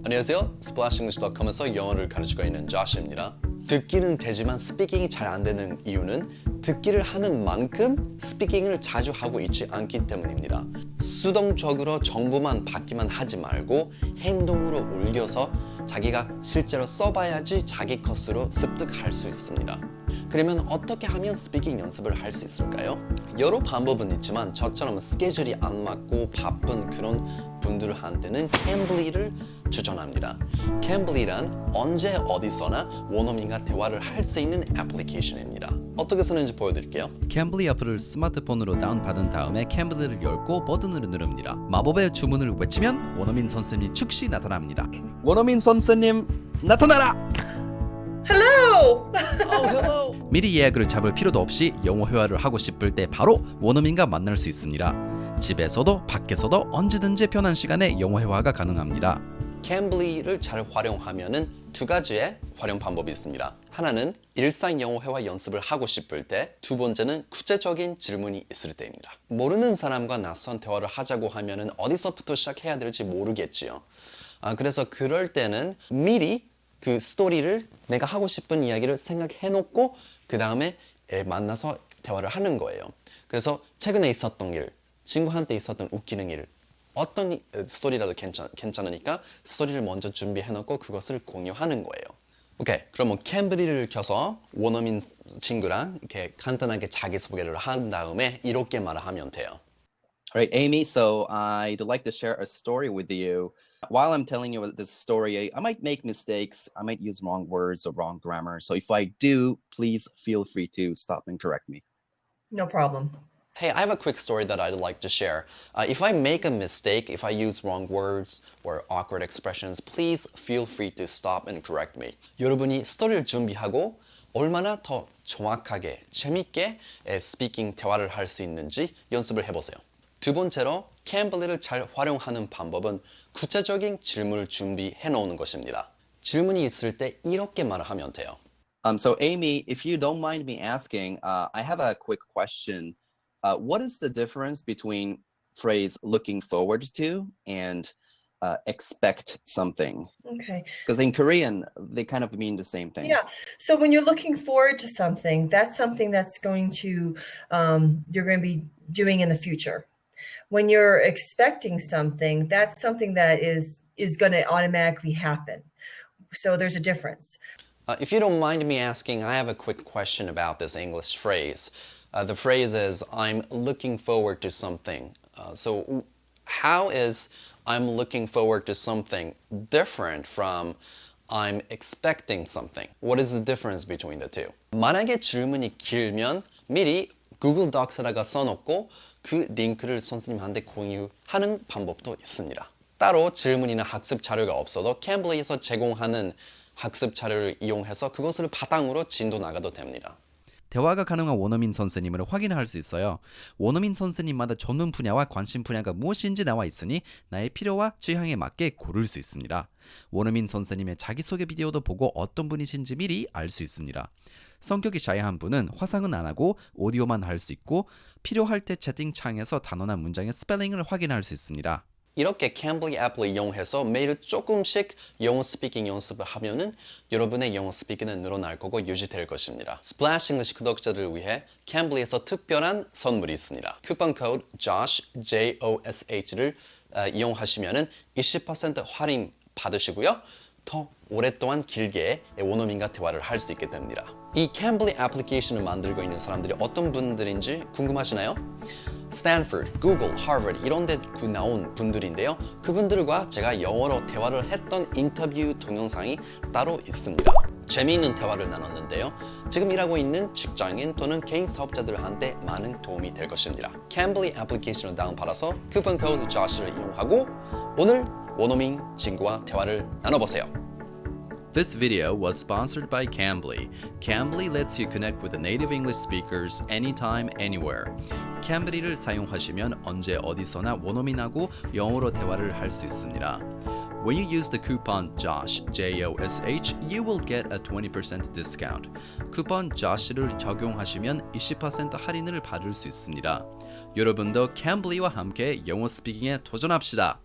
안녕하세요. splashenglish.com에서 영어를 가르치고 있는 조시입니다. 듣기는 되지만 스피킹이 잘 안 되는 이유는 듣기를 하는 만큼 스피킹을 자주 하고 있지 않기 때문입니다. 수동적으로 정보만 받기만 하지 말고 행동으로 옮겨서 자기가 실제로 써봐야지 자기 것으로 습득할 수 있습니다. 그러면 어떻게 하면 스피킹 연습을 할 수 있을까요? 여러 방법은 있지만 저처럼 스케줄이 안 맞고 바쁜 그런 분들한테는 캠블리를 추천합니다. 캠블리란 언제 어디서나 원어민과 대화를 할 수 있는 애플리케이션입니다. 어떻게 쓰는지 보여드릴게요. 캠블리 어플을 스마트폰으로 다운받은 다음에 캠블리를 열고 버튼을 누릅니다. 마법의 주문을 외치면 원어민 선생님이 즉시 나타납니다. 원어민 선생님 나타나라! Hello! 미리 예약을 잡을 필요도 없이 영어 회화를 하고 싶을 때 바로 원어민과 만날 수 있습니다. 집에서도 밖에서도 언제든지 편한 시간에 영어 회화가 가능합니다. 캠블리를 잘 활용하면은 두 가지의 활용 방법이 있습니다. 하나는 일상 영어 회화 연습을 하고 싶을 때, 두 번째는 구체적인 질문이 있을 때입니다. 모르는 사람과 낯선 대화를 하자고 하면은 어디서부터 시작해야 될지 모르겠지요. 그래서 그럴 때는 미리 그 스토리를 내가 하고 싶은 이야기를 생각해 놓고 그 다음에 만나서 대화를 하는 거예요. 그래서 최근에 있었던 일, 친구한테 있었던 웃기는 일, 어떤 스토리라도 괜찮으니까 스토리를 먼저 준비해 놓고 그것을 공유하는 거예요. 오케이, 그러면 캠브리를 켜서 원어민 친구랑 이렇게 간단하게 자기소개를 한 다음에 이렇게 말하면 돼요. All right, Amy, so I'd like to share a story with you. While I'm telling you this story, I might make mistakes. I might use wrong words or wrong grammar. So if I do, please feel free to stop and correct me. No problem. Hey, I have a quick story that I'd like to share. If I make a mistake, if I use wrong words or awkward expressions, please feel free to stop and correct me. 여러분이 스토리를 준비하고 얼마나 더 정확하게, 재밌게 스피킹 대화를 할 수 있는지 연습을 해보세요. 두 번째로 캠블리를 잘 활용하는 방법은 구체적인 질문을 준비해 놓는 것입니다. 질문이 있을 때 이렇게 말하면 돼요. So Amy, if you don't mind me asking, I have a quick question. What is the difference between phrase looking forward to and expect something? Okay. Because in Korean, they kind of mean the same thing. Yeah. So when you're looking forward to something, that's something that's going to, you're going to be doing in the future. When you're expecting something, that's something that is going to automatically happen. So there's a difference. If you don't mind me asking, I have a quick question about this English phrase. The phrase is, I'm looking forward to something. So how is I'm looking forward to something different from I'm expecting something? What is the difference between the two? 만약에 질문이 길면 미리 구글 doc스에다가 써놓고 그 링크를 선생님한테 공유하는 방법도 있습니다. 따로 질문이나 학습 자료가 없어도 캠블리에서 제공하는 학습 자료를 이용해서 그것을 바탕으로 진도 나가도 됩니다. 대화가 가능한 원어민 선생님을 확인할 수 있어요. 원어민 선생님마다 전문 분야와 관심 분야가 무엇인지 나와 있으니 나의 필요와 취향에 맞게 고를 수 있습니다. 원어민 선생님의 자기소개 비디오도 보고 어떤 분이신지 미리 알 수 있습니다. 성격이 샤이한 분은 화상은 안 하고 오디오만 할 수 있고 필요할 때 채팅창에서 단어나 문장의 스펠링을 확인할 수 있습니다. 이렇게 캠블리 앱을 이용해서 매일 조금씩 영어 스피킹 연습을 하면은 여러분의 영어 스피킹은 늘어날 거고 유지될 것입니다. 스플래시 잉글리시 구독자들을 위해 캠블리에서 특별한 선물이 있습니다. 쿠폰 코드 JOSH, JOSH를 이용하시면은 20% 할인 받으시고요. 더 오랫동안 길게 원어민과 대화를 할 수 있게 됩니다. 이 캠블리 애플리케이션을 만들고 있는 사람들이 어떤 분들인지 궁금하시나요? 스탠퍼드, 구글, 하버드 이런 데 나온 분들인데요. 그분들과 제가 영어로 대화를 했던 인터뷰 동영상이 따로 있습니다. 재미있는 대화를 나눴는데요. 지금 일하고 있는 직장인 또는 개인 사업자들한테 많은 도움이 될 것입니다. 캠블리 애플리케이션을 다운받아서 쿠폰 코드 조시를 이용하고 오늘 원어민 친구와 대화를 나눠보세요. This video was sponsored by Cambly. Cambly lets you connect with the native English speakers anytime, anywhere. Cambly를 사용하시면 언제 어디서나 원어민하고 영어로 대화를 할 수 있습니다. When you use the coupon JOSH, J-O-S-H, you will get a 20% discount. 쿠폰 JOSH를 적용하시면 20% 할인을 받을 수 있습니다. 여러분도 Cambly와 함께 영어 스피킹에 도전합시다.